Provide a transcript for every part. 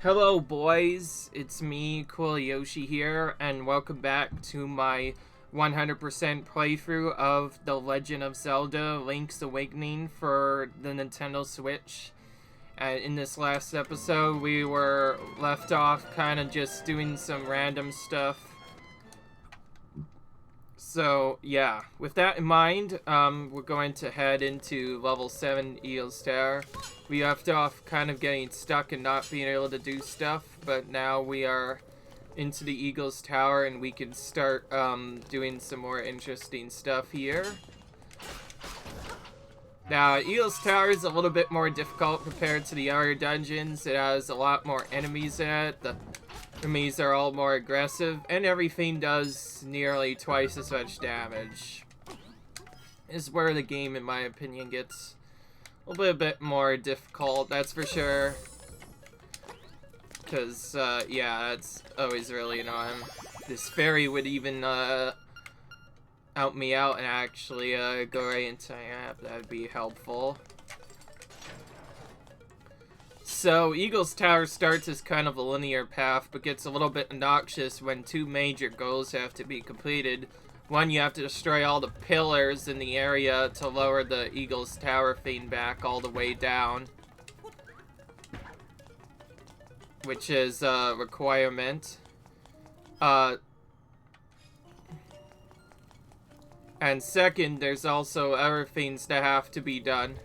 Hello boys, it's me, Cool Yoshi here, and welcome back to my 100% playthrough of The Legend of Zelda Link's Awakening for the Nintendo Switch. In this last episode, we were left off kind of just doing some random stuff. So, yeah, with that in mind, we're going to head into level 7 Eel Star. We left off kind of getting stuck and not being able to do stuff, but now we are into the Eagle's Tower and we can start doing some more interesting stuff here. Now, Eel's Tower is a little bit more difficult compared to the other dungeons. It has a lot more enemies in it. The enemies are all more aggressive, and everything does nearly twice as much damage. This is where the game, in my opinion, gets a little bit more difficult, that's for sure. Because, yeah, that's always really annoying. This fairy would even, help me out and actually, go right into my app. That would be helpful. So, Eagle's Tower starts as kind of a linear path, but gets a little bit obnoxious when two major goals have to be completed. One, you have to destroy all the pillars in the area to lower the Eagle's Tower thing back all the way down, which is a requirement. And second, there's also other things that have to be done.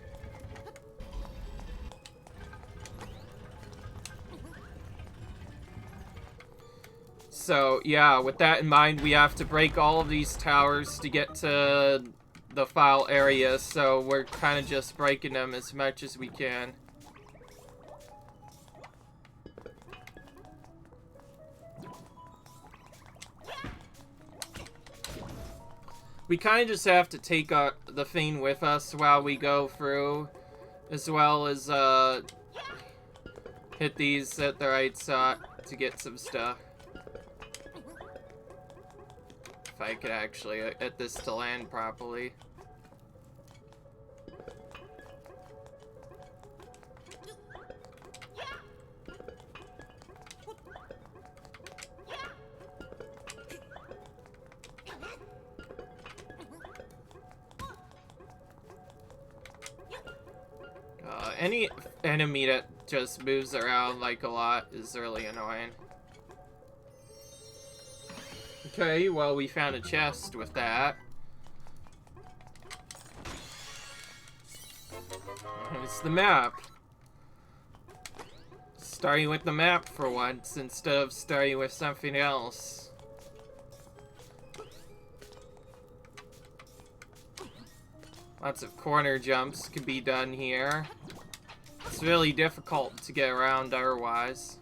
So, yeah, with that in mind, we have to break all of these towers to get to the file area, so we're kind of just breaking them as much as we can. We kind of just have to take the thing with us while we go through, as well as hit these at the right spot to get some stuff. If I could actually get this to land properly. Any enemy that just moves around like a lot is really annoying. Okay, well, we found a chest with that. It's the map. Starting with the map for once instead of starting with something else. Lots of corner jumps can be done here. It's really difficult to get around otherwise.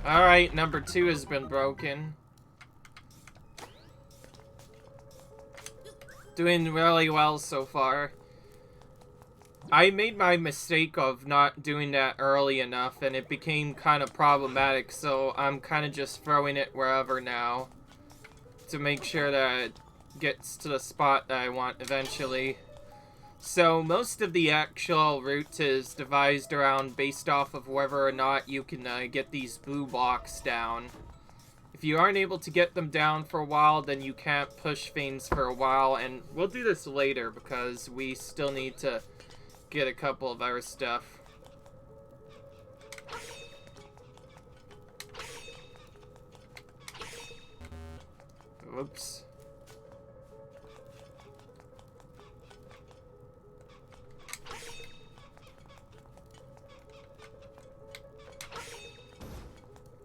Alright, number 2 has been broken. Doing really well so far. I made my mistake of not doing that early enough, and it became kind of problematic, so I'm kind of just throwing it wherever now to make sure that it gets to the spot that I want eventually. So most of the actual route is devised around based off of whether or not you can get these blue blocks down. If you aren't able to get them down for a while, then you can't push things for a while, and we'll do this later because we still need to get a couple of other stuff. Oops.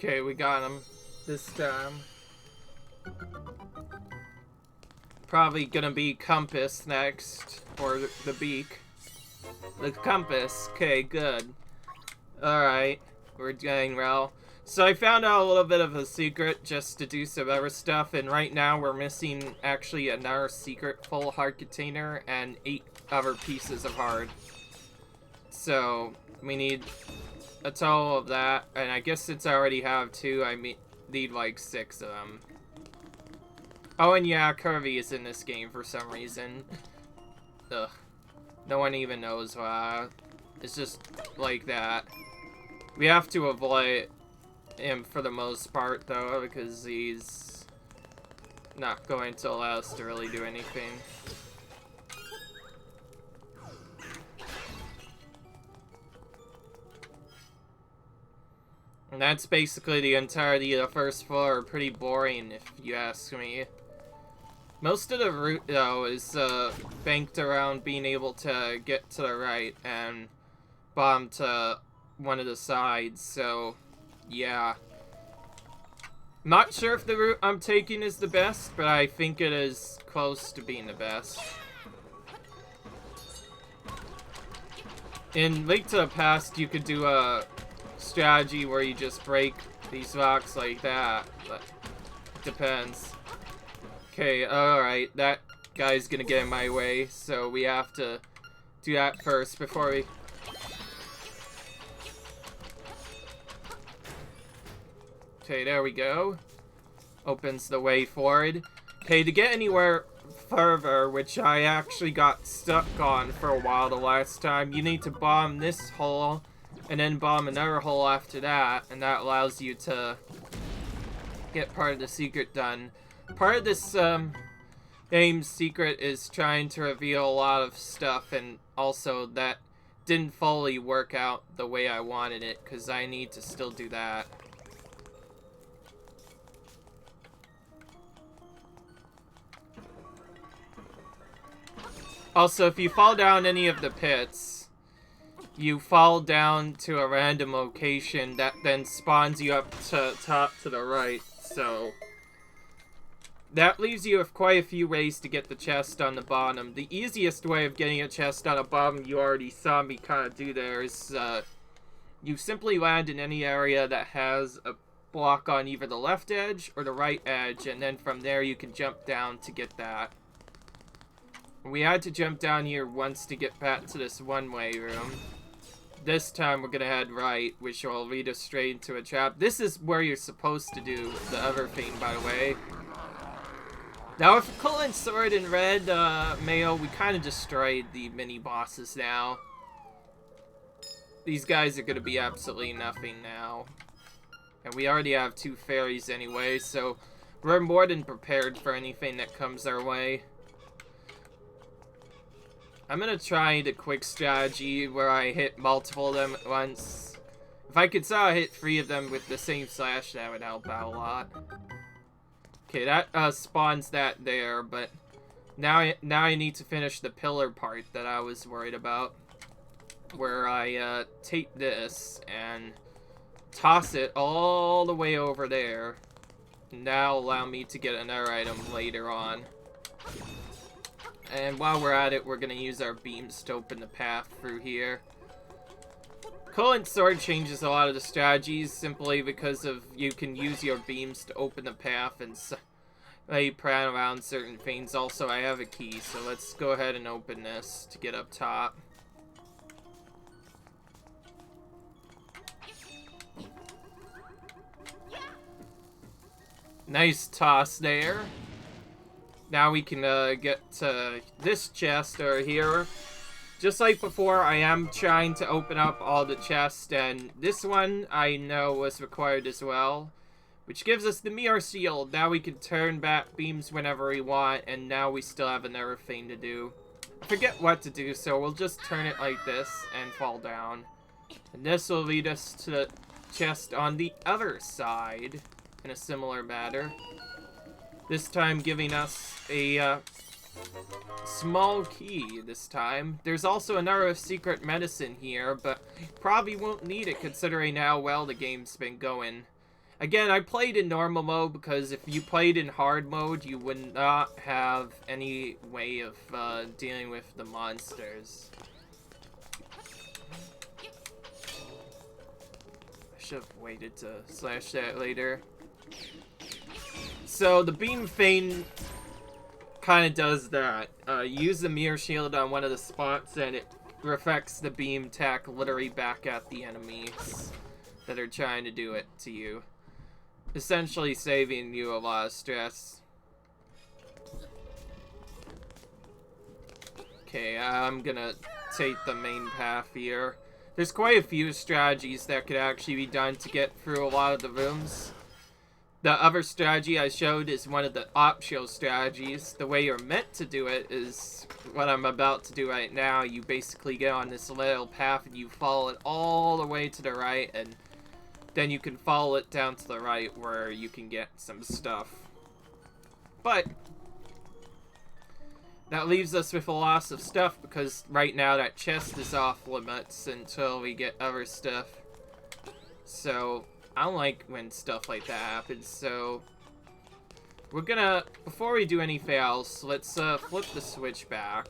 Okay, we got him this time. Probably gonna be Compass next, or the beak. The Compass, okay, good. Alright, we're doing well. So I found out a little bit of a secret just to do some other stuff, and right now we're missing actually another secret full heart container and 8 other pieces of heart. So we need a total of that, and I guess since I already have 2, I need like 6 of them. Oh, and yeah, Kirby is in this game for some reason. Ugh. No one even knows why. It's just like that. We have to avoid him for the most part, though, because he's not going to allow us to really do anything. And that's basically the entirety of the first floor. Pretty boring, if you ask me. Most of the route, though, is banked around being able to get to the right and bomb to one of the sides, so yeah. Not sure if the route I'm taking is the best, but I think it is close to being the best. In Link to the Past, you could do a strategy where you just break these rocks like that, but it depends. Okay, alright, that guy's gonna get in my way, so we have to do that first before we... Okay, there we go. Opens the way forward. Okay, to get anywhere further, which I actually got stuck on for a while the last time, you need to bomb this hole, and then bomb another hole after that, and that allows you to get part of the secret done. Part of this game's secret is trying to reveal a lot of stuff, and also that didn't fully work out the way I wanted it, because I need to still do that. Also, if you fall down any of the pits, you fall down to a random location that then spawns you up to top to the right, so that leaves you with quite a few ways to get the chest on the bottom. The easiest way of getting a chest on the bottom, you already saw me kind of do there, is you simply land in any area that has a block on either the left edge or the right edge, and then from there you can jump down to get that. We had to jump down here once to get back to this one-way room. This time we're gonna head right, which will lead us straight into a trap. This is where you're supposed to do the other thing, by the way. Now, with Cullen's sword and red mail, we kind of destroyed the mini-bosses now. These guys are gonna be absolutely nothing now. And we already have 2 fairies anyway, so we're more than prepared for anything that comes our way. I'm gonna try the quick strategy where I hit multiple of them at once. If I could somehow hit 3 of them with the same slash, that would help out a lot. Okay, that spawns that there, but now I need to finish the pillar part that I was worried about. Where I tape this and toss it all the way over there. And that'll allow me to get another item later on. And while we're at it, we're gonna use our beams to open the path through here. Cullen's sword changes a lot of the strategies simply because of you can use your beams to open the path and lay plan around certain things. Also, I have a key, so let's go ahead and open this to get up top. Nice toss there. Now we can get to this chest over here. Just like before, I am trying to open up all the chests, and this one I know was required as well. Which gives us the mirror shield. Now we can turn back beams whenever we want, and now we still have another thing to do. I forget what to do, so we'll just turn it like this and fall down. And this will lead us to the chest on the other side in a similar manner. This time giving us a small key this time. There's also another secret medicine here, but probably won't need it considering how well the game's been going. Again, I played in normal mode because if you played in hard mode, you would not have any way of dealing with the monsters. I should have waited to slash that later. So the beam thing kind of does that. Use the mirror shield on one of the spots and it reflects the beam attack literally back at the enemies that are trying to do it to you. Essentially saving you a lot of stress. Okay, I'm gonna dictate the main path here. There's quite a few strategies that could actually be done to get through a lot of the rooms. The other strategy I showed is one of the optional strategies. The way you're meant to do it is what I'm about to do right now. You basically get on this little path and you follow it all the way to the right, and then you can follow it down to the right where you can get some stuff. But that leaves us with a loss of stuff because right now that chest is off limits until we get other stuff. So I don't like when stuff like that happens, so we're gonna, before we do anything else, let's flip the switch back.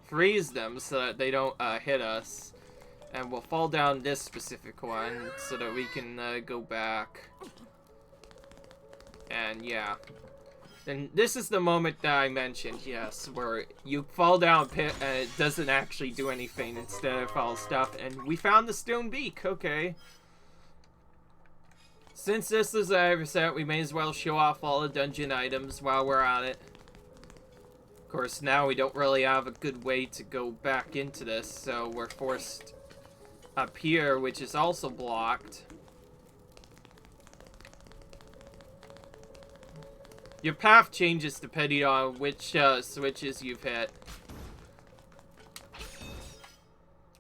Freeze them so that they don't hit us. And we'll fall down this specific one so that we can go back. And yeah. Then this is the moment that I mentioned, yes, where you fall down a pit and it doesn't actually do anything, instead it falls stuff. And we found the stone beak, okay. Since this is a reset, we may as well show off all the dungeon items while we're at it. Of course, now we don't really have a good way to go back into this, so we're forced up here, which is also blocked. Your path changes depending on which switches you've hit.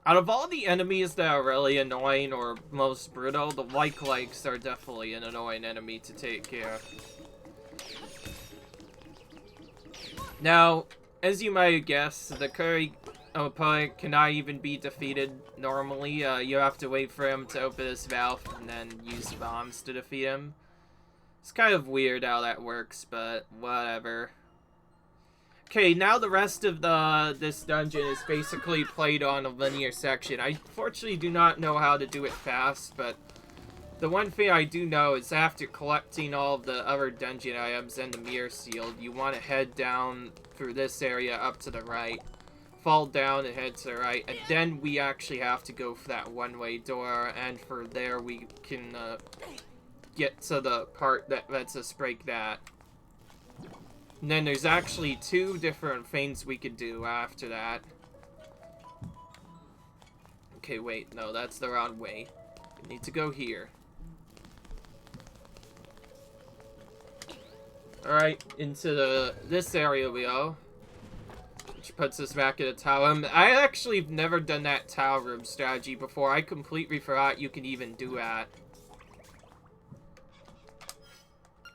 Out of all the enemies that are really annoying or most brutal, the like-likes are definitely an annoying enemy to take care of. Now, as you might guess, the curry opponent cannot even be defeated normally. You have to wait for him to open his mouth and then use bombs to defeat him. It's kind of weird how that works, but whatever. Okay, now the rest of this dungeon is basically played on a linear section. I fortunately do not know how to do it fast, but the one thing I do know is after collecting all of the other dungeon items and the mirror shield, you want to head down through this area up to the right. Fall down and head to the right, and then we actually have to go for that one-way door, and for there we can get to the part that lets us break that. And then there's actually two different things we could do after that. Okay, wait, no, that's the wrong way. We need to go here. Alright, into this area we go. Which puts us back at a tower. I actually have never done that tower room strategy before. I completely forgot you can even do that.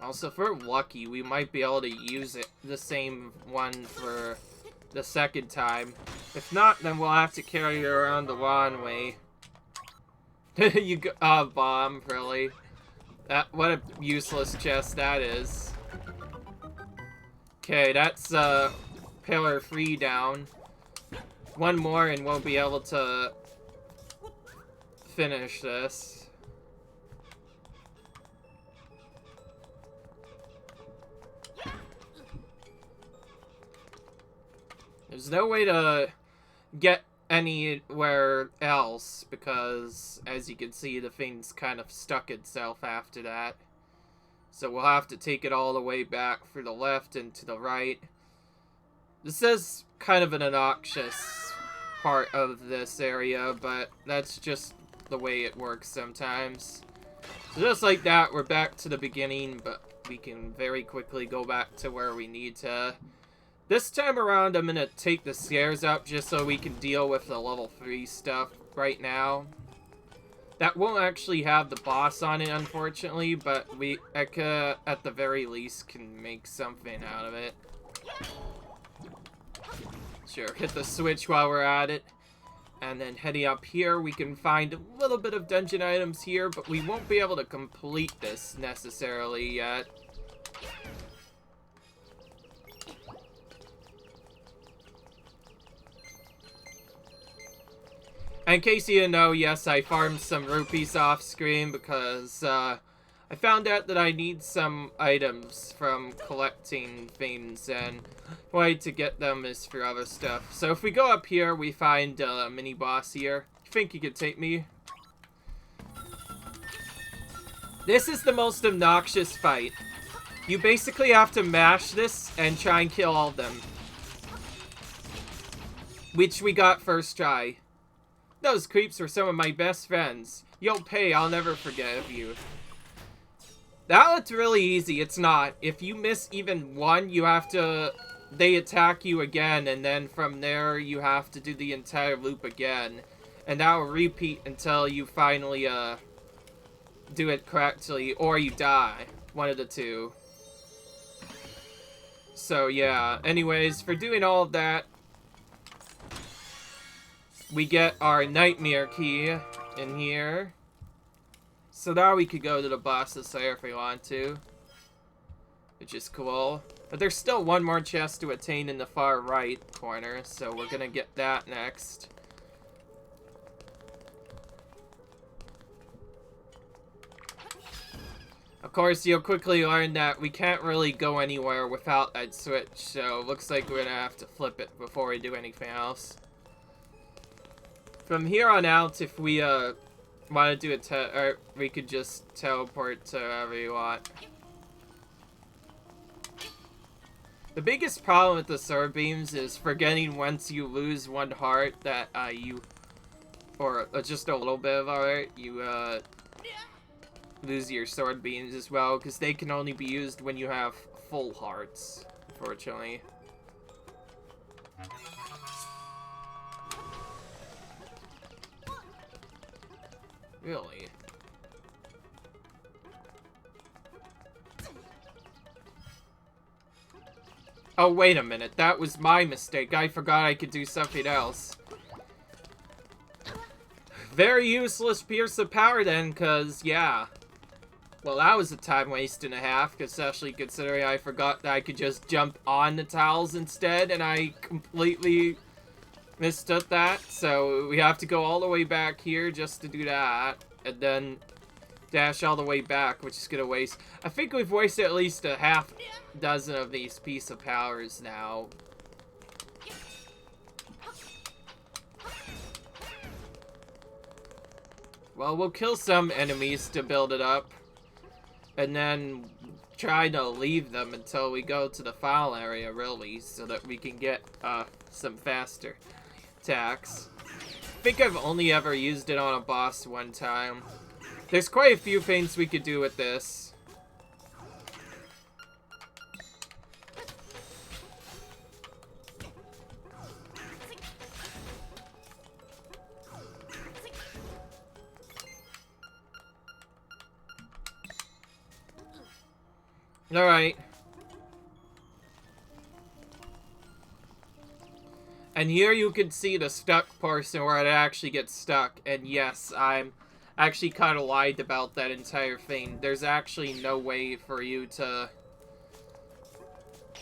Also, if we're lucky, we might be able to use it, the same one for the second time. If not, then we'll have to carry it around the long way. You go, bomb, really. What a useless chest that is. Okay, that's, pillar 3 down. One more and we'll be able to finish this. There's no way to get anywhere else because, as you can see, the thing's kind of stuck itself after that. So we'll have to take it all the way back for the left and to the right. This is kind of an obnoxious part of this area, but that's just the way it works sometimes. So just like that, we're back to the beginning, but we can very quickly go back to where we need to. This time around, I'm gonna take the stairs up just so we can deal with the level 3 stuff right now. That won't actually have the boss on it, unfortunately, but I could, at the very least, can make something out of it. Sure, hit the switch while we're at it. And then heading up here, we can find a little bit of dungeon items here, but we won't be able to complete this necessarily yet. In case you didn't know, yes, I farmed some rupees off screen because I found out that I need some items from collecting things, and the way to get them is through other stuff. So if we go up here, we find a mini boss here. You think you could take me? This is the most obnoxious fight. You basically have to mash this and try and kill all of them. Which we got first try. Those creeps were some of my best friends. You'll pay, I'll never forget you. That looked really easy. It's not. If you miss even one, you have to... They attack you again, and then from there, you have to do the entire loop again. And that will repeat until you finally, do it correctly, or you die. One of the two. So, yeah. Anyways, for doing all of that, we get our nightmare key in here. So now we could go to the boss's lair if we want to. Which is cool. But there's still one more chest to attain in the far right corner, so we're gonna get that next. Of course, you'll quickly learn that we can't really go anywhere without that switch, so looks like we're gonna have to flip it before we do anything else. From here on out, if we want to do or we could just teleport to wherever you want. The biggest problem with the sword beams is forgetting once you lose one heart that or just a little bit of a heart, you lose your sword beams as well, because they can only be used when you have full hearts, unfortunately. Really? Oh, wait a minute. That was my mistake. I forgot I could do something else. Very useless pierce of power then, because, yeah. Well, that was a time waste and a half, especially considering I forgot that I could just jump on the tiles instead, and I completely mistook that. So we have to go all the way back here just to do that, and then dash all the way back, which is gonna waste. I think we've wasted at least a half dozen of these piece of powers now. Well, we'll kill some enemies to build it up, and then try to leave them until we go to the final area, really, so that we can get some faster attacks. I think I've only ever used it on a boss one time. There's quite a few things we could do with this. Alright. And here you can see the stuck portion where it actually gets stuck. And yes, I'm actually kind of lied about that entire thing. There's actually no way for you to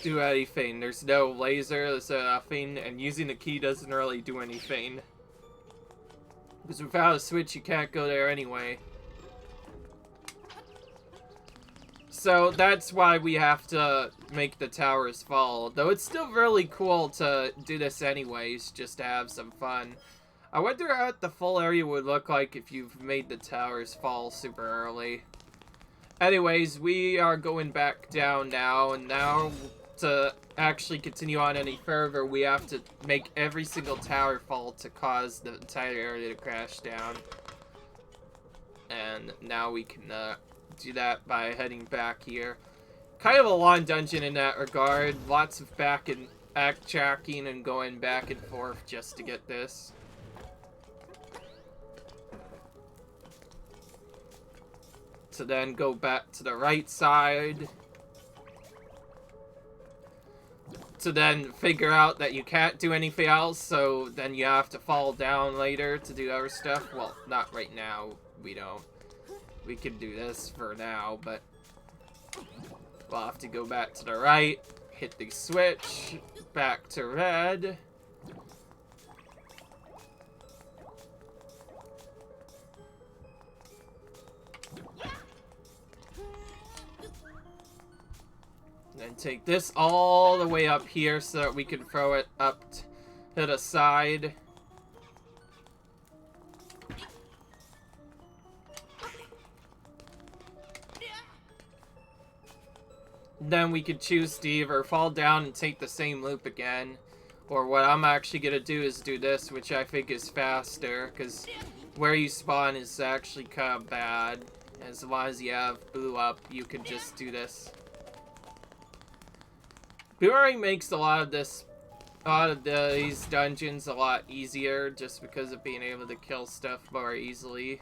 do anything. There's no laser, there's nothing, and using the key doesn't really do anything. Because without a switch, you can't go there anyway. So that's why we have to make the towers fall. Though it's still really cool to do this anyways, just to have some fun. I wonder what the full area would look like if you've made the towers fall super early. Anyways, we are going back down now, and now to actually continue on any further, we have to make every single tower fall to cause the entire area to crash down. And now we can do that by heading back here. Kind of a long dungeon in that regard. Lots of backtracking and going back and forth just to get this. To then go back to the right side. To then figure out that you can't do anything else, so then you have to fall down later to do other stuff. Well, not right now. We don't. We can do this for now, but we'll have to go back to the right, hit the switch, back to red. Then take this all the way up here so that we can throw it up to the side. then we could choose to either fall down and take the same loop again, or what I'm actually gonna do is do this, which I think is faster, because where you spawn is actually kind of bad. As long as you have blue up, you can just do this. Boomerang makes a lot of these dungeons a lot easier, just because of being able to kill stuff more easily.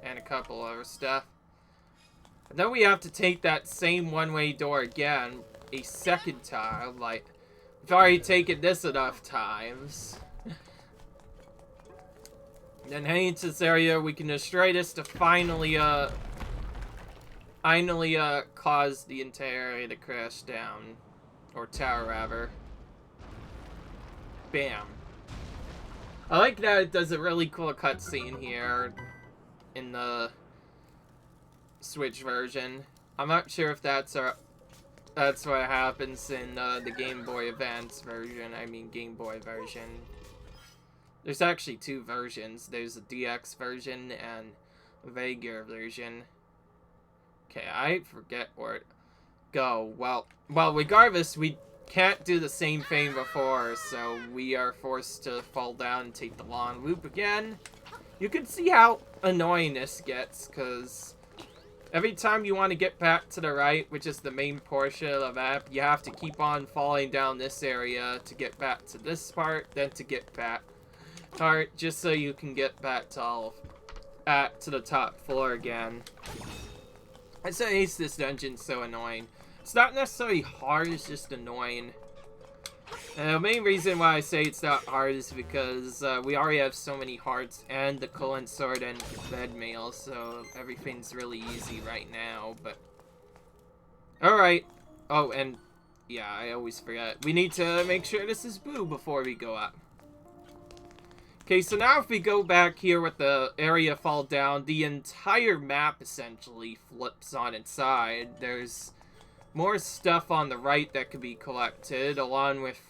And a couple other stuff. And then we have to take that same one-way door again, a second time. Like, we've already taken this enough times. Then heading to this area, we can destroy this to finally cause the entire area to crash down. Or tower, rather. Bam. I like that it does a really cool cutscene here in the Switch version. I'm not sure if that's what happens in the Game Boy Advance version. I mean, Game Boy version. There's actually two versions. There's a DX version and a regular version. Okay, I forget where it go. Well, regardless, we can't do the same thing before, so we are forced to fall down and take the long loop again. You can see how annoying this gets, because every time you want to get back to the right, which is the main portion of the map, you have to keep on falling down this area to get back to this part, then to get back part, just so you can get back to the top floor again. That's what makes this dungeon so annoying. It's not necessarily hard, it's just annoying. And the main reason why I say it's not hard is because we already have so many hearts and the Cullen Sword and bed mail, so everything's really easy right now, but... Alright. Oh, and... yeah, I always forget. We need to make sure this is blue before we go up. Okay, so now if we go back here with the area fall down, the entire map essentially flips on its side. There's more stuff on the right that could be collected, along with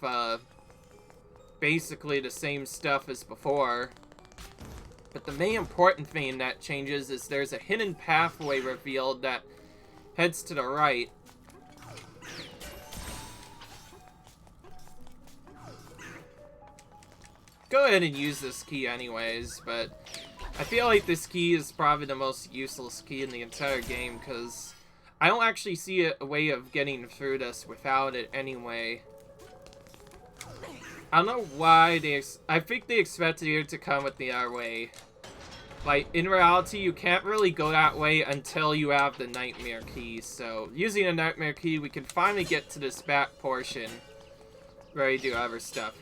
basically the same stuff as before. But the main important thing that changes is there's a hidden pathway revealed that heads to the right. Go ahead and use this key anyways, but I feel like this key is probably the most useless key in the entire game, because I don't actually see a way of getting through this without it anyway. I don't know why I think they expected it to come with the other way. Like, in reality, you can't really go that way until you have the Nightmare Key, so using the Nightmare Key, we can finally get to this back portion where you do other stuff.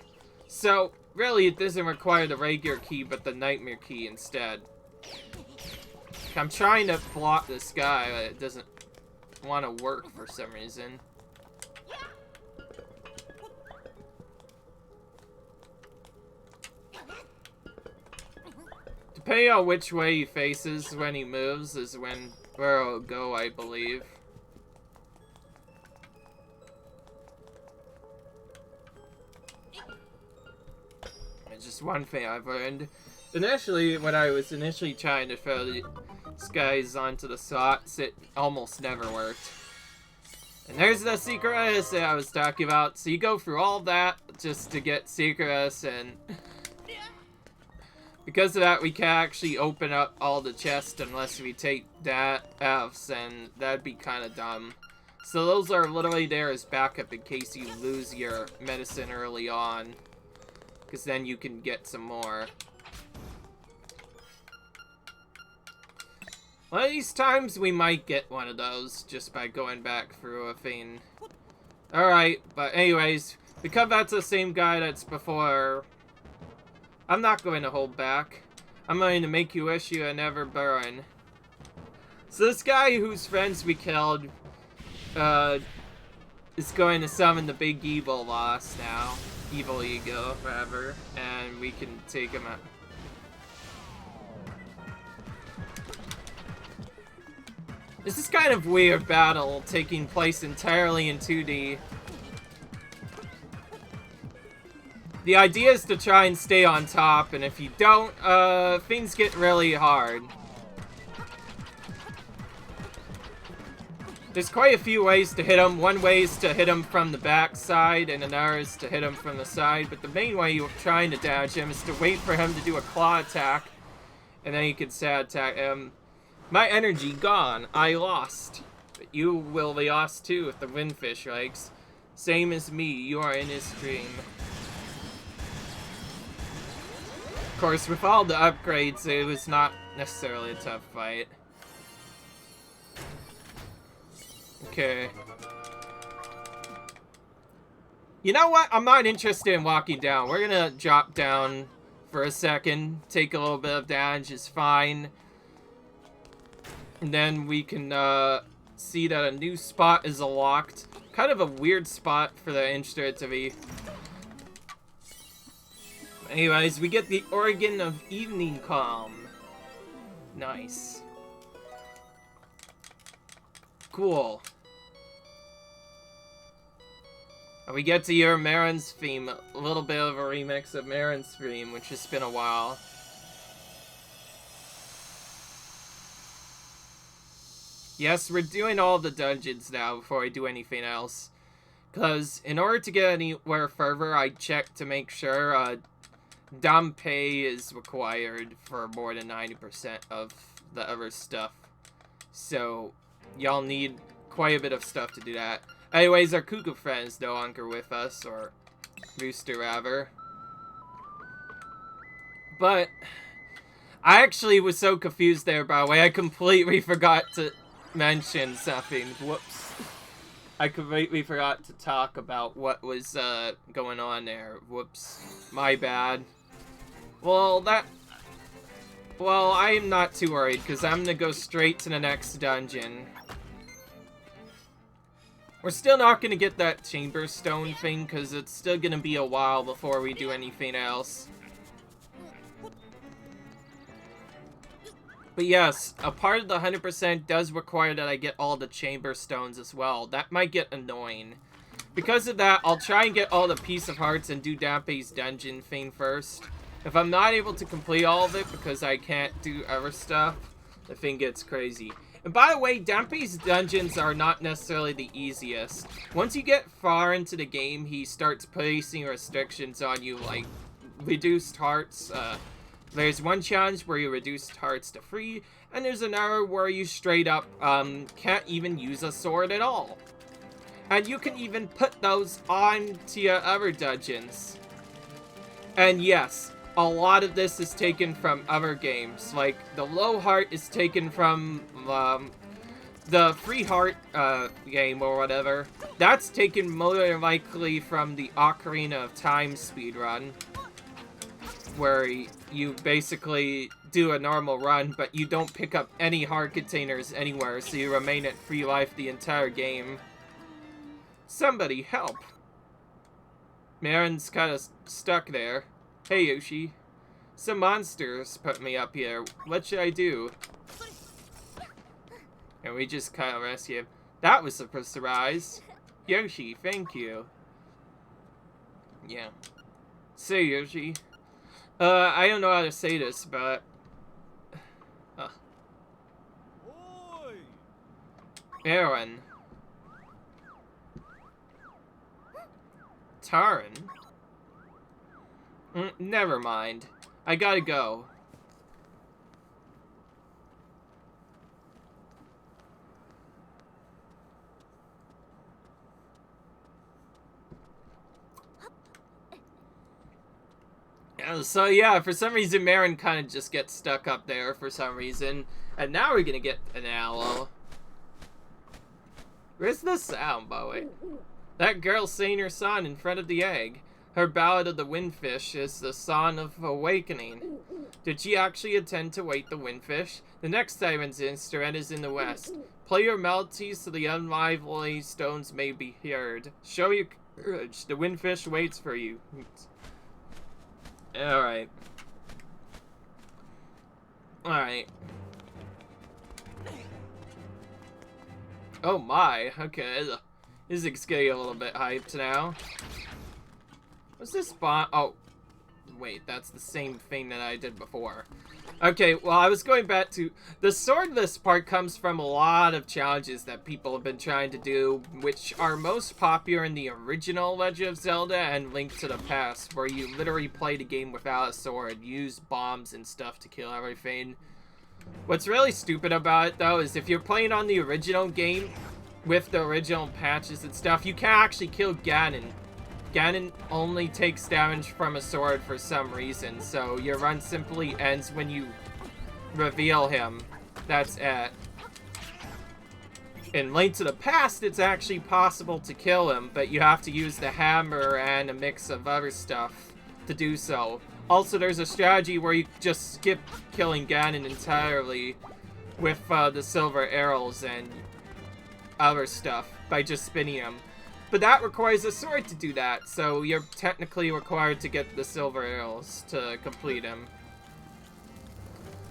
So, really, it doesn't require the regular key, but the Nightmare Key instead. I'm trying to block this guy, but it doesn't want to work for some reason. Depending on which way he faces when he moves is where it'll go, I believe. Just one thing I've learned. Initially, when I was trying to throw these guys onto the slots, it almost never worked. And there's the secret S I was talking about. So you go through all that just to get secret S, and because of that, we can't actually open up all the chests unless we take that Fs, and that'd be kind of dumb. So those are literally there as backup in case you lose your medicine early on. Because then you can get some more. One of these times we might get one of those just by going back through a thing. Alright, but anyways, because that's the same guy that's before, I'm not going to hold back. I'm going to make you wish you had never burn. So this guy whose friends we killed is going to summon the big evil boss now. Evil ego, whatever, and we can take him out. This is kind of weird battle taking place entirely in 2D. The idea is to try and stay on top, and if you don't, things get really hard. There's quite a few ways to hit him. One way is to hit him from the back side, and another is to hit him from the side. But the main way you're trying to dodge him is to wait for him to do a claw attack, and then you can sad attack him. My energy gone. I lost. But you will be lost too if the windfish likes. Same as me. You are in his dream. Of course, with all the upgrades, it was not necessarily a tough fight. Okay. You know what? I'm not interested in walking down. We're gonna drop down for a second. Take a little bit of damage is fine. And then we can see that a new spot is unlocked. Kind of a weird spot for the instrument to be. Anyways, we get the organ of evening calm. Nice. Cool. And we get to hear Marin's theme, a little bit of a remix of Marin's theme, which has been a while. Yes, we're doing all the dungeons now before I do anything else. Because in order to get anywhere further, I check to make sure dumb pay is required for more than 90% of the other stuff. So, y'all need quite a bit of stuff to do that. Anyways, our cuckoo friends no longer with us, or rooster rather. But I actually was so confused there, by the way. I completely forgot to mention something. Whoops. I completely forgot to talk about what was going on there. Whoops. My bad. Well, I'm not too worried, because I'm gonna go straight to the next dungeon. We're still not gonna get that chamber stone thing, because it's still gonna be a while before we do anything else. But yes, a part of the 100% does require that I get all the chamber stones as well. That might get annoying. Because of that, I'll try and get all the piece of hearts and do Dampe's dungeon thing first. If I'm not able to complete all of it because I can't do other stuff, the thing gets crazy. And by the way, Dampe's dungeons are not necessarily the easiest. Once you get far into the game, he starts placing restrictions on you, like reduced hearts. There's one challenge where you reduced hearts to 3, and there's another where you straight up can't even use a sword at all. And you can even put those onto your other dungeons. And yes, a lot of this is taken from other games. Like, the low heart is taken from the free heart game or whatever. That's taken more likely from the Ocarina of Time speedrun, where you basically do a normal run, but you don't pick up any heart containers anywhere, so you remain at free life the entire game. Somebody help. Marin's kind of stuck there. Hey, Yoshi. Some monsters put me up here. What should I do? And we just kind of rescue him. That was a surprise. Yoshi, thank you. Yeah. Say, Yoshi. I don't know how to say this, but... Aaron. Taran? Never mind. I gotta go. So yeah, for some reason Marin kind of just gets stuck up there for some reason. And now we're gonna get an aloe. Where's the sound, by the way? That girl saying her song in front of the egg. Her ballad of the windfish is the song of awakening. Did she actually intend to wake the windfish? The next siren's instrument is in the west. Play your melodies so the unlively stones may be heard. Show your courage. The windfish waits for you. Alright. Alright. Oh my, okay. This is getting a little bit hyped now. What's this spot? Oh, wait, that's the same thing that I did before. Okay, well, I was going back to... The swordless part comes from a lot of challenges that people have been trying to do, which are most popular in the original Legend of Zelda and Link to the Past, where you literally play the game without a sword, use bombs and stuff to kill everything. What's really stupid about it, though, is if you're playing on the original game, with the original patches and stuff, you can't actually kill Ganon. Ganon only takes damage from a sword for some reason, so your run simply ends when you reveal him. That's it. In Link to the Past, it's actually possible to kill him, but you have to use the hammer and a mix of other stuff to do so. Also, there's a strategy where you just skip killing Ganon entirely with the silver arrows and other stuff by just spinning him. But that requires a sword to do that, so you're technically required to get the silver arrows to complete him.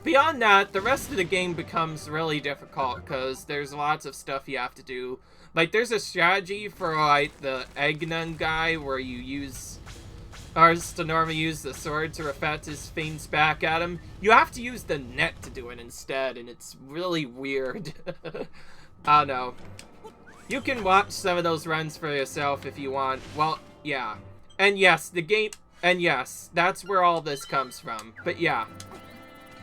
Beyond that, the rest of the game becomes really difficult, because there's lots of stuff you have to do. Like, there's a strategy for, like, the Egnan guy, where you use... Ours to normally use the sword to reflect his fiends back at him. You have to use the net to do it instead, and it's really weird. I don't know. You can watch some of those runs for yourself if you want. Well, yeah. And yes, the game... And yes, that's where all this comes from. But yeah.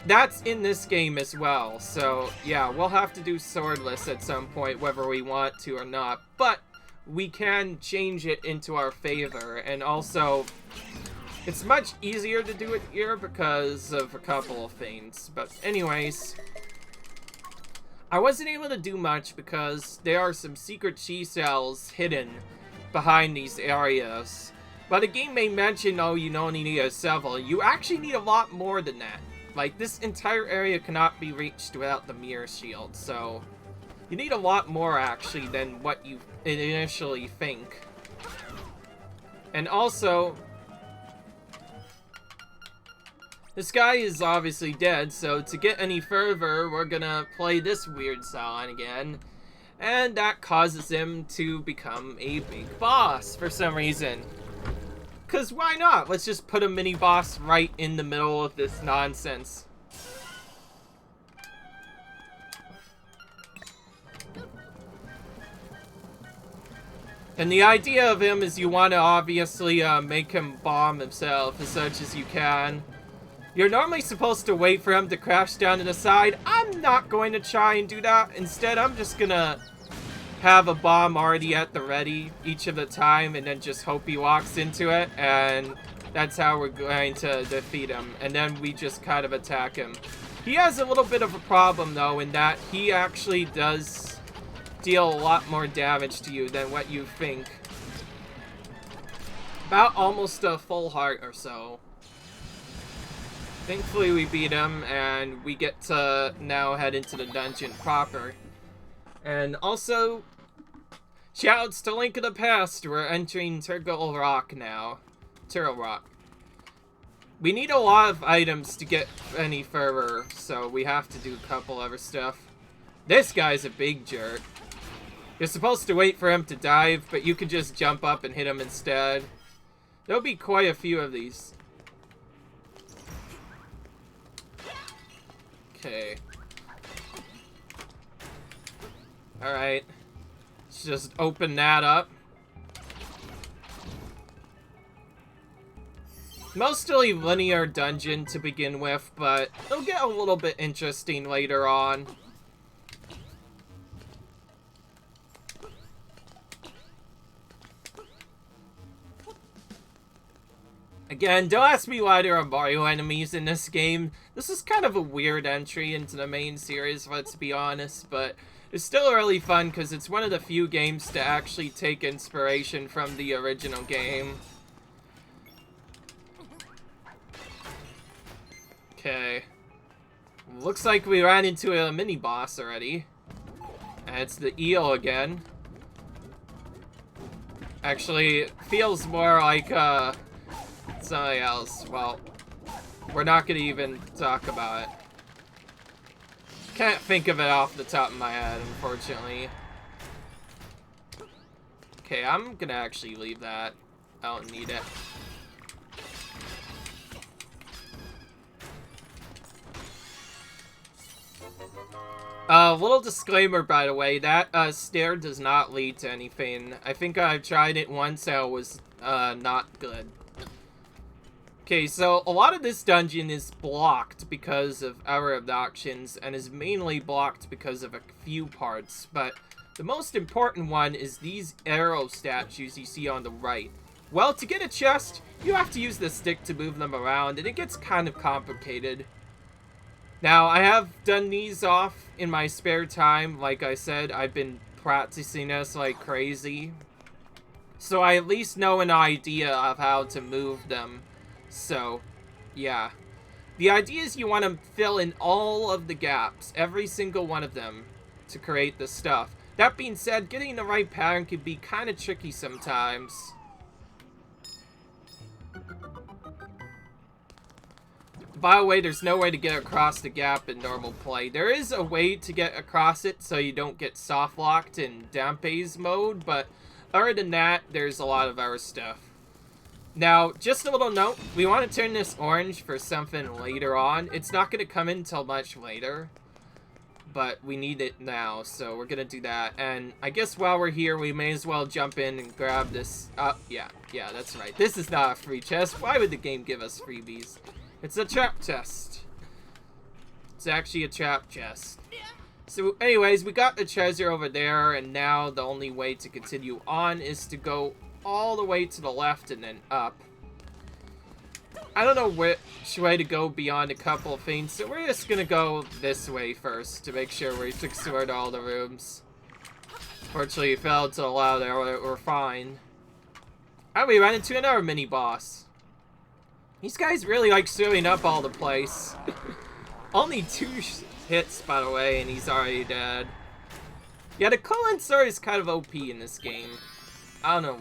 That's in this game as well. So, yeah, we'll have to do swordless at some point, whether we want to or not. But we can change it into our favor. And also, it's much easier to do it here because of a couple of things. But anyways... I wasn't able to do much because there are some secret chi cells hidden behind these areas. But the game may mention, oh, you only need several. You actually need a lot more than that. Like, this entire area cannot be reached without the mirror shield, so... You need a lot more, actually, than what you initially think. And also... This guy is obviously dead, so to get any further, we're gonna play this weird song again. And that causes him to become a big boss for some reason. Cause why not? Let's just put a mini boss right in the middle of this nonsense. And the idea of him is you want to obviously make him bomb himself as much as you can. You're normally supposed to wait for him to crash down to the side. I'm not going to try and do that. Instead, I'm just gonna have a bomb already at the ready each of the time and then just hope he walks into it. And that's how we're going to defeat him. And then we just kind of attack him. He has a little bit of a problem, though, in that he actually does deal a lot more damage to you than what you think. About almost a full heart or so. Thankfully we beat him, and we get to now head into the dungeon proper. And also, shouts to Link of the Past, we're entering Turtle Rock now. Turtle Rock. We need a lot of items to get any further, so we have to do a couple other stuff. This guy's a big jerk. You're supposed to wait for him to dive, but you can just jump up and hit him instead. There'll be quite a few of these. Okay. Alright. Let's just open that up. Mostly linear dungeon to begin with, but it'll get a little bit interesting later on. Again, don't ask me why there are Mario enemies in this game. This is kind of a weird entry into the main series, let's be honest, but it's still really fun because it's one of the few games to actually take inspiration from the original game. Okay. Looks like we ran into a mini-boss already. And it's the eel again. Actually, it feels more like, something else. Well, we're not gonna even talk about it. Can't think of it off the top of my head, unfortunately. Okay, I'm gonna actually leave that. I don't need it. Little disclaimer, by the way, that, stair does not lead to anything. I think I've tried it once and it was, not good. Okay, so a lot of this dungeon is blocked because of our abductions and is mainly blocked because of a few parts, but the most important one is these arrow statues you see on the right. Well, to get a chest, you have to use the stick to move them around, and it gets kind of complicated. Now, I have done these off in my spare time. Like I said, I've been practicing this like crazy. So I at least know an idea of how to move them. So, yeah. The idea is you want to fill in all of the gaps, every single one of them, to create the stuff. That being said, getting the right pattern can be kind of tricky sometimes. By the way, there's no way to get across the gap in normal play. There is a way to get across it so you don't get soft locked in Dampe's mode, but other than that, there's a lot of our stuff. Now, just a little note, we want to turn this orange for something later on. It's not going to come in until much later, but we need it now, so we're going to do that. And I guess while we're here, we may as well jump in and grab this. Yeah, that's right. This is not a free chest. Why would the game give us freebies? It's a trap chest. It's actually a trap chest. So anyways, we got the treasure over there, and now the only way to continue on is to go all the way to the left and then up. I don't know which way to go beyond a couple of things, so we're just gonna go this way first to make sure we explored all the rooms. Fortunately, it failed to allow there, we're fine. And we ran into another mini-boss. These guys really like showing up all the place. Only 2 hits, by the way, and he's already dead. Yeah, the Eel Star is kind of OP in this game. I don't know.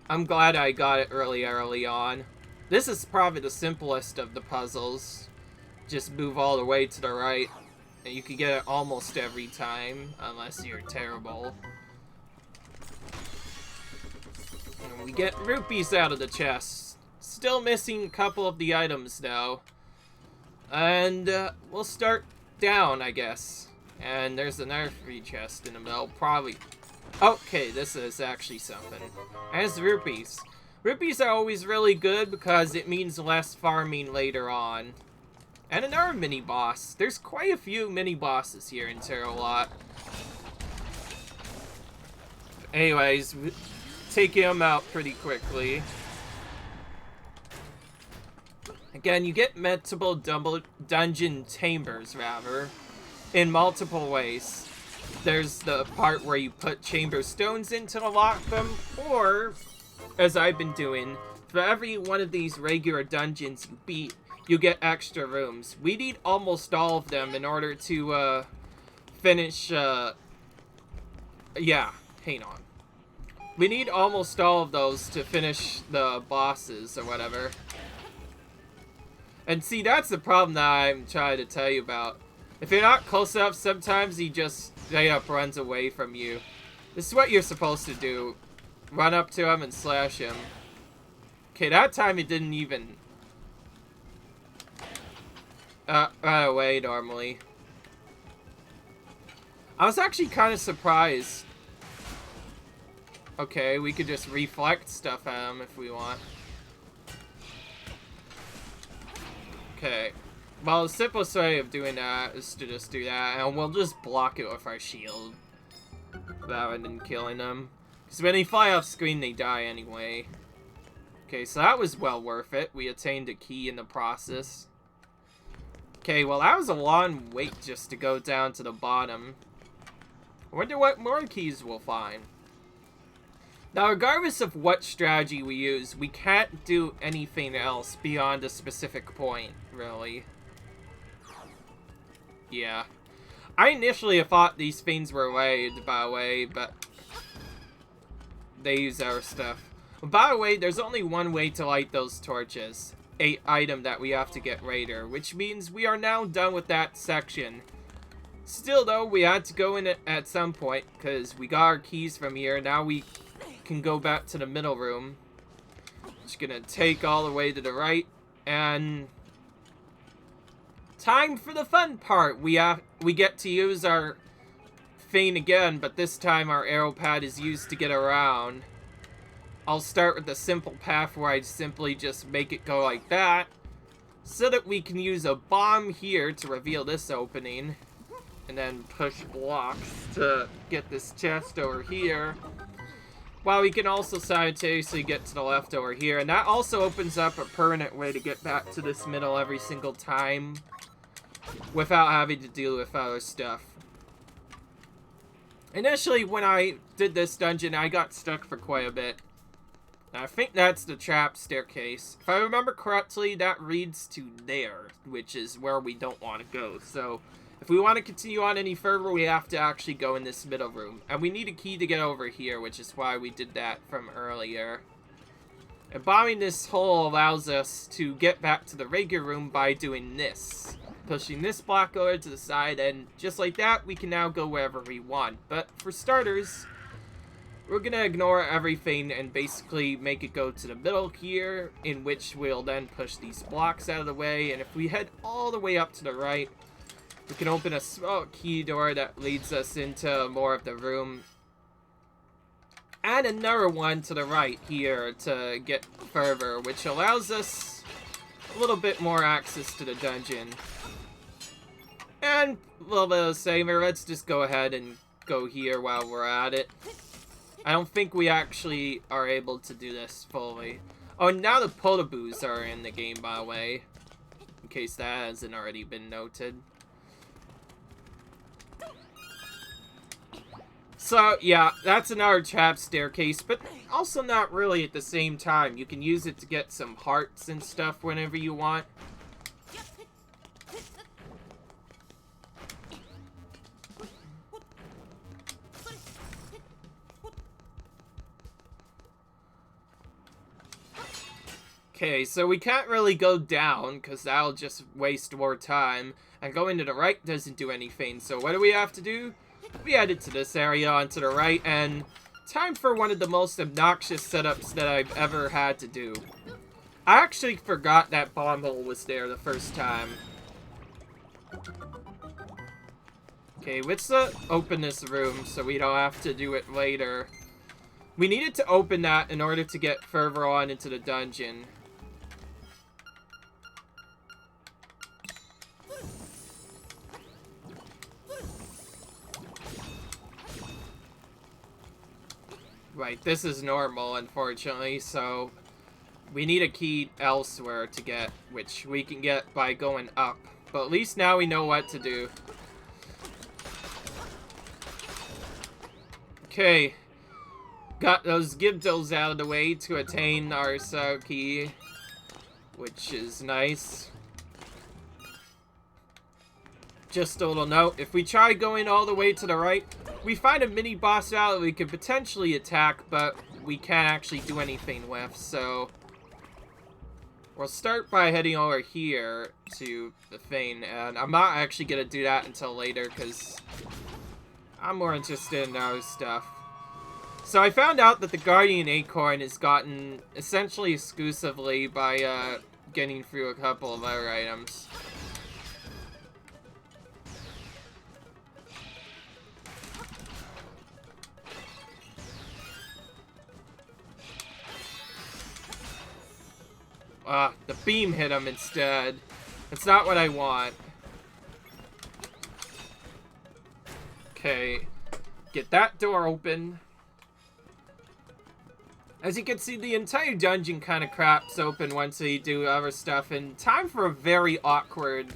I'm glad I got it early on. This is probably the simplest of the puzzles. Just move all the way to the right, and you can get it almost every time, unless you're terrible. And we get rupees out of the chest. Still missing a couple of the items, though. And, we'll start down, I guess. And there's another free chest in the middle, probably. Okay, this is actually something. As rupees. Rupees are always really good because it means less farming later on. And another mini-boss. There's quite a few mini-bosses here in Terralot. Anyways, take him out pretty quickly. Again, you get multiple dungeon chambers, rather, in multiple ways. There's the part where you put chamber stones in to unlock them, or, as I've been doing, for every one of these regular dungeons you beat, you get extra rooms. We need almost all of them in order to, finish, yeah, hang on. We need almost all of those to finish the bosses, or whatever. And see, that's the problem that I'm trying to tell you about. If you're not close enough, sometimes he just straight up runs away from you. This is what you're supposed to do. Run up to him and slash him. Okay, that time it didn't even run away normally. I was actually kind of surprised. Okay, we could just reflect stuff at him if we want. Okay. Well, the simplest way of doing that is to just do that, and we'll just block it with our shield. Rather than killing them. Because when they fly off screen, they die anyway. Okay, so that was well worth it. We attained a key in the process. Okay, well, that was a long wait just to go down to the bottom. I wonder what more keys we'll find. Now, regardless of what strategy we use, we can't do anything else beyond a specific point, really. Yeah. I initially thought these things were raid, by the way, but they use our stuff. By the way, there's only one way to light those torches. An item that we have to get later, which means we are now done with that section. Still, though, we had to go in it at some point, because we got our keys from here. Now we can go back to the middle room. Just gonna take all the way to the right, and time for the fun part. We get to use our feint again, but this time our arrow pad is used to get around. I'll start with the simple path where I simply just make it go like that, so that we can use a bomb here to reveal this opening, and then push blocks to get this chest over here. While we can also simultaneously get to the left over here, and that also opens up a permanent way to get back to this middle every single time without having to deal with other stuff. Initially, when I did this dungeon, I got stuck for quite a bit. I think that's the trap staircase. If I remember correctly, that leads to there, which is where we don't want to go. So, if we want to continue on any further, we have to actually go in this middle room. And we need a key to get over here, which is why we did that from earlier. And bombing this hole allows us to get back to the regular room by doing this. Pushing this block over to the side, and just like that, we can now go wherever we want. But for starters, we're going to ignore everything and basically make it go to the middle here, in which we'll then push these blocks out of the way. And if we head all the way up to the right, we can open a small key door that leads us into more of the room. And another one to the right here to get further, which allows us a little bit more access to the dungeon. And a little bit of a saver, let's just go ahead and go here while we're at it. I don't think we actually are able to do this fully. Oh, now the Potaboos are in the game, by the way. In case that hasn't already been noted. So, yeah, that's another trap staircase, but also not really at the same time. You can use it to get some hearts and stuff whenever you want. Okay, so we can't really go down, because that'll just waste more time. And going to the right doesn't do anything, so what do we have to do? We headed to this area onto the right, and time for one of the most obnoxious setups that I've ever had to do. I actually forgot that bomb hole was there the first time. Okay, let's open this room so we don't have to do it later. We needed to open that in order to get further on into the dungeon. Right, this is normal, unfortunately, so we need a key elsewhere to get, which we can get by going up. But at least now we know what to do. Okay, got those Gibdals out of the way to attain our key, which is nice. Just a little note, if we try going all the way to the right, we find a mini boss battle we could potentially attack, but we can't actually do anything with, so we'll start by heading over here to the thing, and I'm not actually going to do that until later, because I'm more interested in other stuff. So I found out that the Guardian Acorn is gotten essentially exclusively by getting through a couple of other items. The beam hit him instead. That's not what I want. Okay. Get that door open. As you can see, the entire dungeon kind of craps open once you do other stuff, and time for a very awkward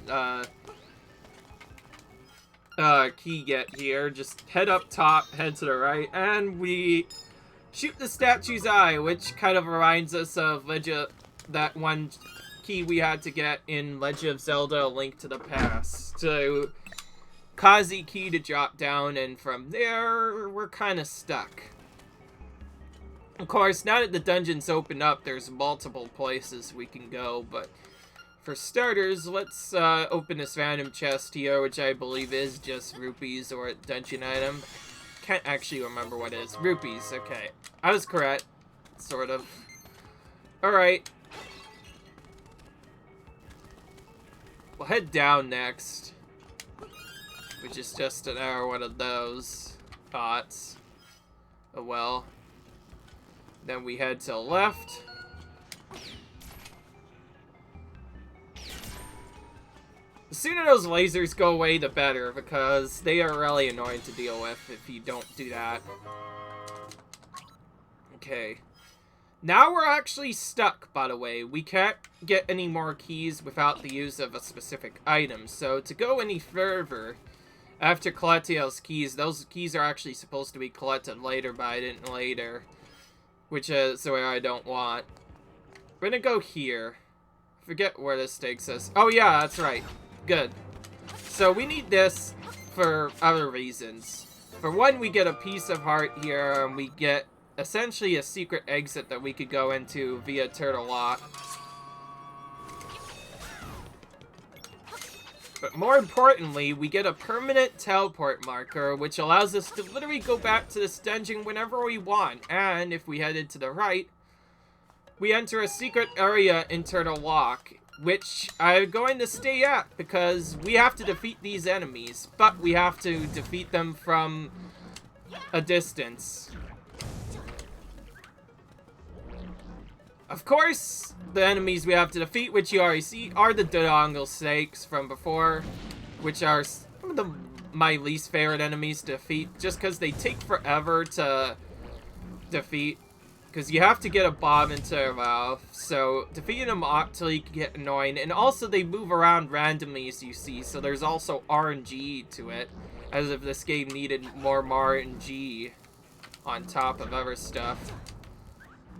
key get here. Just head up top, head to the right, and we shoot the statue's eye, which kind of reminds us of that one key we had to get in Legend of Zelda: A Link to the Past. So, cause the key to drop down, and from there, we're kind of stuck. Of course, now that the dungeon's opened up, there's multiple places we can go, but for starters, let's open this random chest here, which I believe is just rupees or a dungeon item. Can't actually remember what it is. Rupees, okay. I was correct. Sort of. Alright. We'll head down next. Which is just another one of those thoughts. Oh well. Then we head to the left. The sooner those lasers go away, the better, because they are really annoying to deal with if you don't do that. Okay. Now we're actually stuck, by the way. We can't get any more keys without the use of a specific item. So to go any further, after collecting those keys are actually supposed to be collected later, but I didn't later. Which is the way I don't want. We're gonna go here. Forget where this takes us. Oh yeah, that's right. Good. So we need this for other reasons. For one, we get a piece of heart here, and we get essentially a secret exit that we could go into via Turtle Lock. But more importantly, we get a permanent teleport marker, which allows us to literally go back to this dungeon whenever we want. And if we headed to the right, we enter a secret area in Turtle Lock, which I'm going to stay at because we have to defeat these enemies, but we have to defeat them from a distance. Of course, the enemies we have to defeat, which you already see, are the Dodongle Snakes from before, which are some of my least favorite enemies to defeat, just because they take forever to defeat, because you have to get a bomb into their mouth, so defeating them actually can get annoying, and also they move around randomly, as you see, so there's also RNG to it, as if this game needed more RNG on top of other stuff.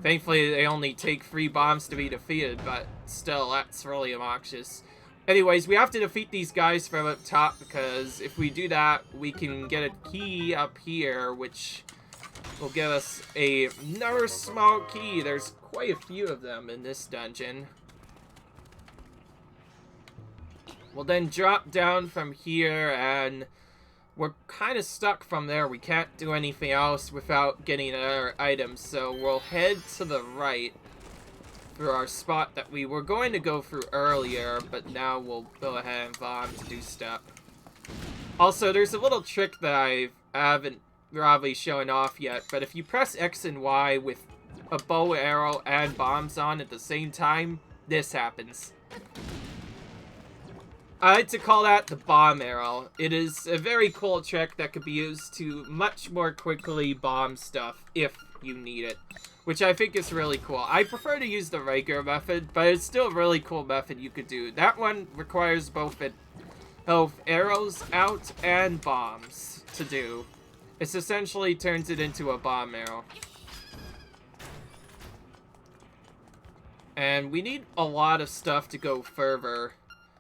Thankfully, they only take 3 bombs to be defeated, but still, that's really obnoxious. Anyways, we have to defeat these guys from up top, because if we do that, we can get a key up here, which will give us another small key. There's quite a few of them in this dungeon. We'll then drop down from here, and we're kind of stuck from there. We can't do anything else without getting another item, so we'll head to the right through our spot that we were going to go through earlier, but now we'll go ahead and bomb to do stuff. Also, there's a little trick that I haven't probably shown off yet, but if you press X and Y with a bow, arrow, and bombs on at the same time, this happens. I like to call that the bomb arrow. It is a very cool trick that could be used to much more quickly bomb stuff if you need it, which I think is really cool. I prefer to use the regular method, but it's still a really cool method you could do. That one requires both arrows out and bombs to do. It essentially turns it into a bomb arrow. And we need a lot of stuff to go further.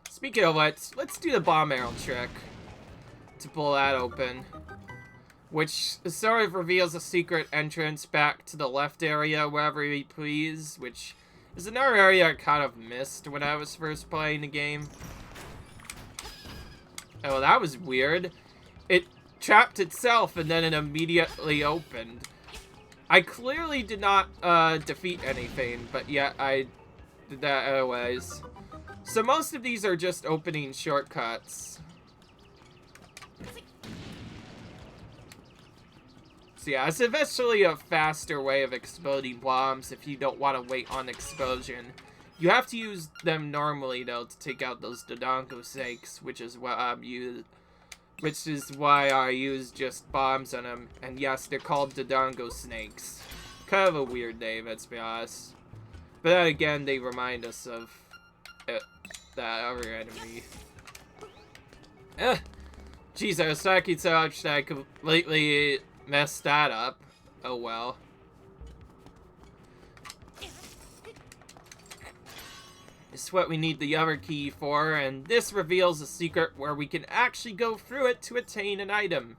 Speaking of let's do the bomb arrow trick to pull that open, which sort of reveals a secret entrance back to the left area wherever we please, which is another area I kind of missed when I was first playing the game. Oh, that was weird. It trapped itself and then it immediately opened. I clearly did not defeat anything, but yet I did that anyways. So most of these are just opening shortcuts. So yeah, it's eventually a faster way of exploding bombs if you don't want to wait on explosion. You have to use them normally though to take out those Dodongo Snakes, which is what which is why I use just bombs on them. And yes, they're called Dodongo Snakes. Kind of a weird name, let's be honest. But then again, they remind us of that other enemy. Jeez, I was talking so much that I completely messed that up. Oh well. This is what we need the other key for, and this reveals a secret where we can actually go through it to attain an item.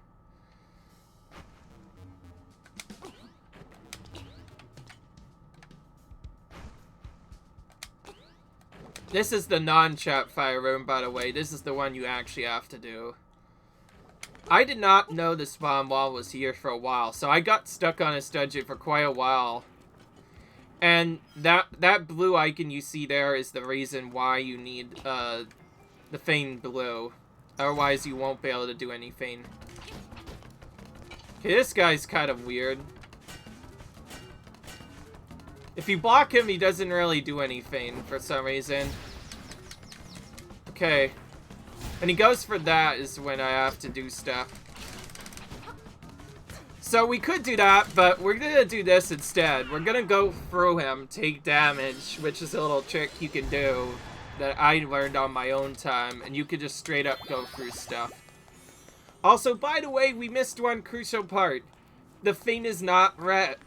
This is the non-trap fire room, by the way. This is the one you actually have to do. I did not know the spawn wall was here for a while, so I got stuck on this dungeon for quite a while. And that blue icon you see there is the reason why you need the Fane blue. Otherwise, you won't be able to do anything. Okay, this guy's kind of weird. If you block him, he doesn't really do anything for some reason. Okay. When he goes for that is when I have to do stuff. So we could do that, but we're gonna do this instead. We're gonna go through him, take damage, which is a little trick you can do that I learned on my own time, and you could just straight up go through stuff. Also, by the way, we missed one crucial part. The Fane is not red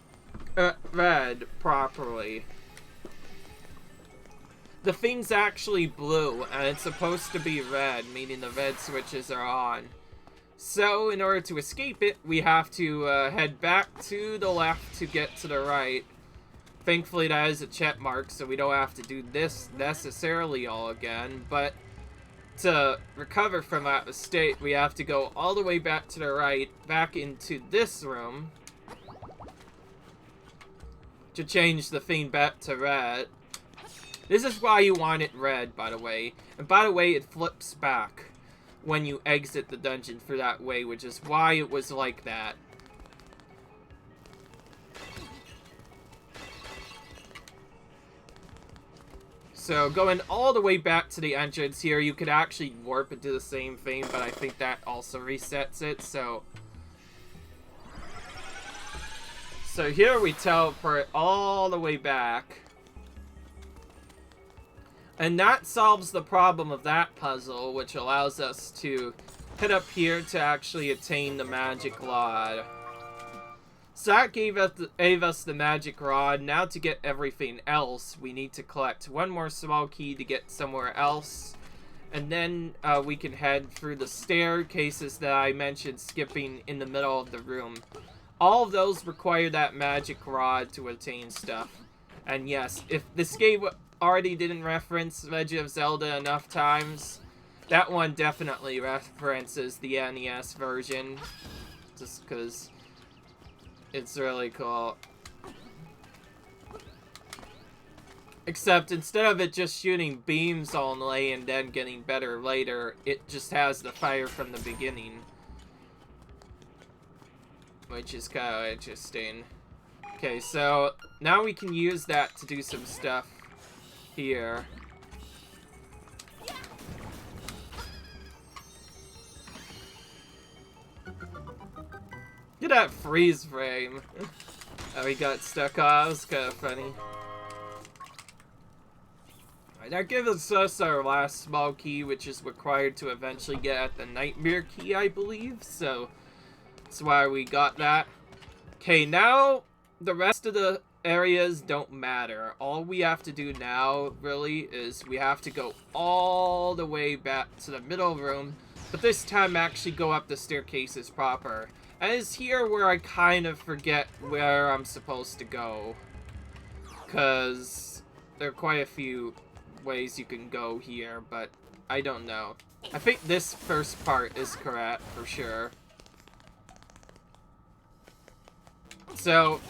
properly. The Fane's actually blue, and it's supposed to be red, meaning the red switches are on. So, in order to escape it, we have to head back to the left to get to the right. Thankfully, that is a check mark, so we don't have to do this necessarily all again. But to recover from that mistake, we have to go all the way back to the right, back into this room, to change the Fane back to red. This is why you want it red, by the way. And by the way, it flips back when you exit the dungeon through that way, which is why it was like that. So, going all the way back to the entrance here, you could actually warp into the same thing, but I think that also resets it, so... So here we teleport all the way back. And that solves the problem of that puzzle, which allows us to head up here to actually attain the magic rod. So that gave us the magic rod. Now to get everything else, we need to collect one more small key to get somewhere else. And then we can head through the staircases that I mentioned skipping in the middle of the room. All of those require that magic rod to attain stuff. And yes, if this game already didn't reference Legend of Zelda enough times, that one definitely references the NES version, just because it's really cool. Except instead of it just shooting beams only and then getting better later, it just has the fire from the beginning, which is kind of interesting. Okay, so now we can use that to do some stuff here. Look at that freeze frame. Oh, he got stuck on. That was kind of funny. Alright, that gives us our last small key, which is required to eventually get at the nightmare key, I believe. So, that's why we got that. Okay, now the rest of the areas don't matter. All we have to do now, really, is we have to go all the way back to the middle room, but this time actually go up the staircases proper. And it's here where I kind of forget where I'm supposed to go, because there are quite a few ways you can go here, but I don't know. I think this first part is correct, for sure. So,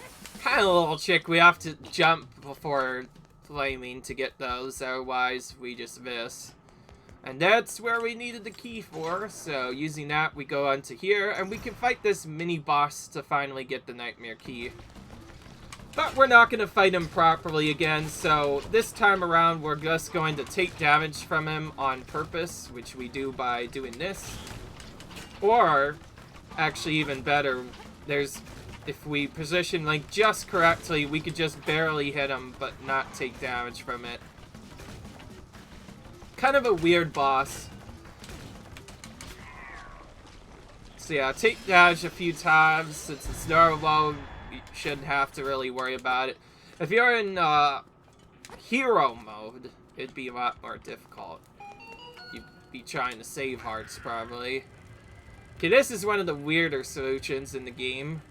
kind of a little trick, we have to jump before flaming to get those, otherwise we just miss. And that's where we needed the key for, so using that we go onto here, and we can fight this mini-boss to finally get the nightmare key. But we're not going to fight him properly again, so this time around we're just going to take damage from him on purpose, which we do by doing this. Or, actually even better, if we position Link just correctly, we could just barely hit him, but not take damage from it. Kind of a weird boss. So yeah, take damage a few times. Since it's normal mode, you shouldn't have to really worry about it. If you're in hero mode, it'd be a lot more difficult. You'd be trying to save hearts, probably. Okay, this is one of the weirder solutions in the game.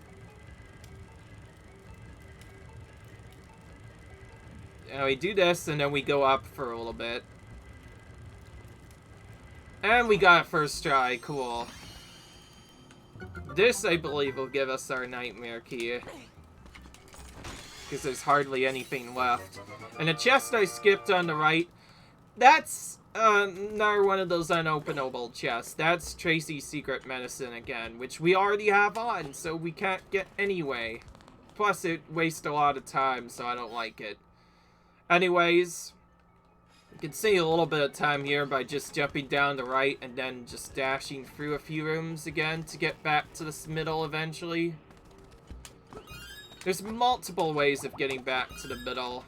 And we do this, and then we go up for a little bit. And we got it first try, cool. This, I believe, will give us our nightmare key. Because there's hardly anything left. And the chest I skipped on the right, that's another one of those unopenable chests. That's Tracy's secret medicine again, which we already have on, so we can't get anyway. Plus, it wastes a lot of time, so I don't like it. Anyways, you can save a little bit of time here by just jumping down the right and then just dashing through a few rooms again to get back to this middle eventually. There's multiple ways of getting back to the middle.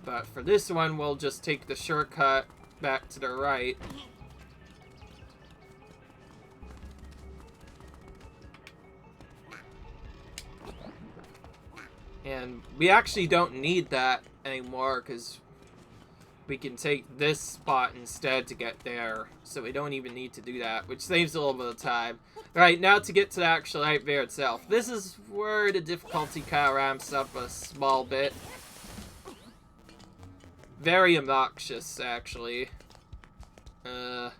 But for this one, we'll just take the shortcut back to the right. And we actually don't need that anymore because we can take this spot instead to get there. So we don't even need to do that, which saves a little bit of time. Alright, now to get to the actual nightmare itself. This is where the difficulty kind of ramps up a small bit. Very obnoxious, actually. I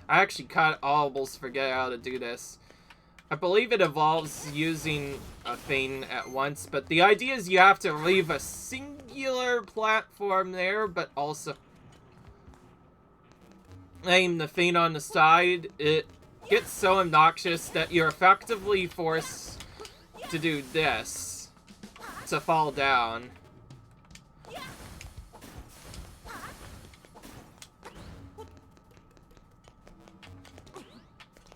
actually almost forget how to do this. I believe it involves using a thing at once, but the idea is you have to leave a singular platform there, but also aim the thing on the side. It gets so obnoxious that you're effectively forced to do this to fall down.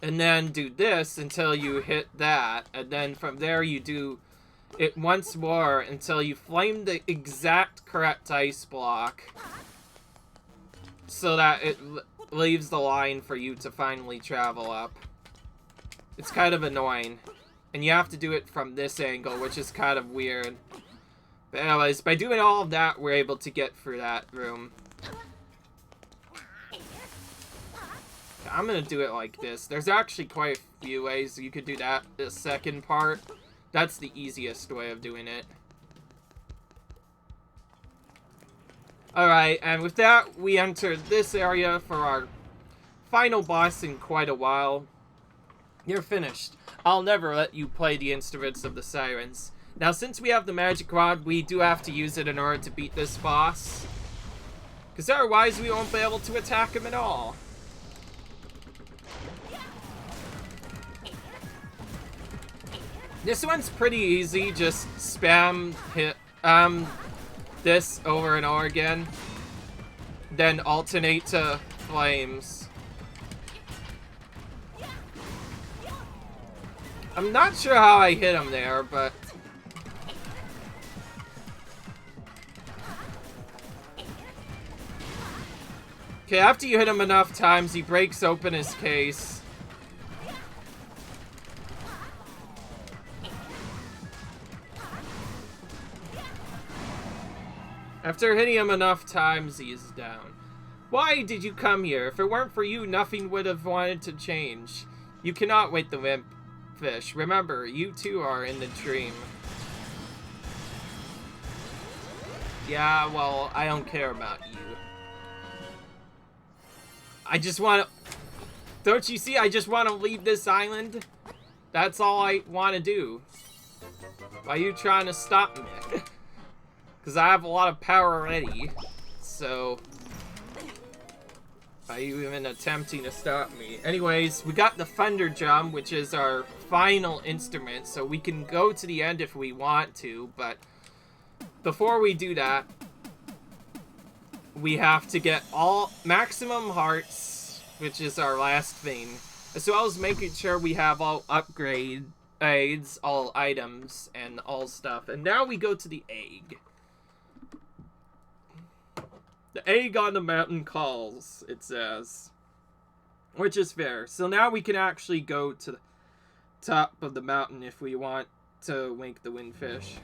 And then do this until you hit that. And then from there you do it once more until you flame the exact correct ice block. So that it leaves the line for you to finally travel up. It's kind of annoying. And you have to do it from this angle, which is kind of weird. But anyways, by doing all of that, we're able to get through that room. I'm gonna do it like this. There's actually quite a few ways you could do that. The second part, that's the easiest way of doing it. Alright, and with that, we enter this area for our final boss in quite a while. You're finished. I'll never let you play the instruments of the sirens. Now, since we have the magic rod, we do have to use it in order to beat this boss. Because otherwise, we won't be able to attack him at all. This one's pretty easy, just spam hit this over and over again. Then alternate to flames. I'm not sure how I hit him there, but okay, after you hit him enough times, he breaks open his case. After hitting him enough times, he is down. Why did you come here? If it weren't for you, nothing would have wanted to change. You cannot wait the limp fish. Remember, you too are in the dream. Yeah, well, I don't care about you. I just want to... Don't you see? I just want to leave this island. That's all I want to do. Why are you trying to stop me? Because I have a lot of power already, so are you even attempting to stop me? Anyways, we got the Thunder Drum, which is our final instrument, so we can go to the end if we want to, but before we do that, we have to get all maximum hearts, which is our last thing, as well as making sure we have all upgrades, all items, and all stuff. And now we go to the egg. The egg on the mountain calls, it says. Which is fair. So now we can actually go to the top of the mountain if we want to wake the windfish.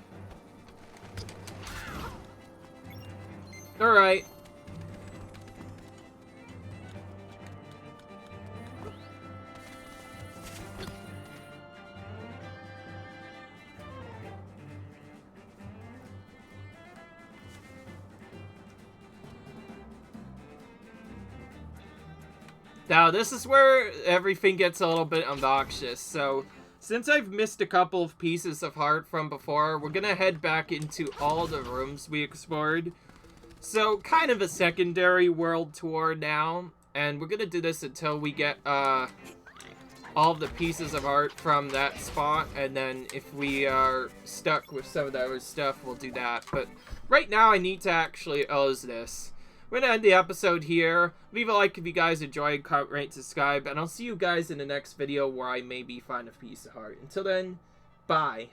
Alright. Now, this is where everything gets a little bit obnoxious. So, since I've missed a couple of pieces of heart from before, we're gonna head back into all the rooms we explored. So, kind of a secondary world tour now, and we're gonna do this until we get, all the pieces of art from that spot, and then if we are stuck with some of the other stuff, we'll do that. But right now, I need to actually close this. We're gonna end the episode here. Leave a like if you guys enjoyed, comment, rate, subscribe, and I'll see you guys in the next video where I maybe find a piece of art. Until then, bye.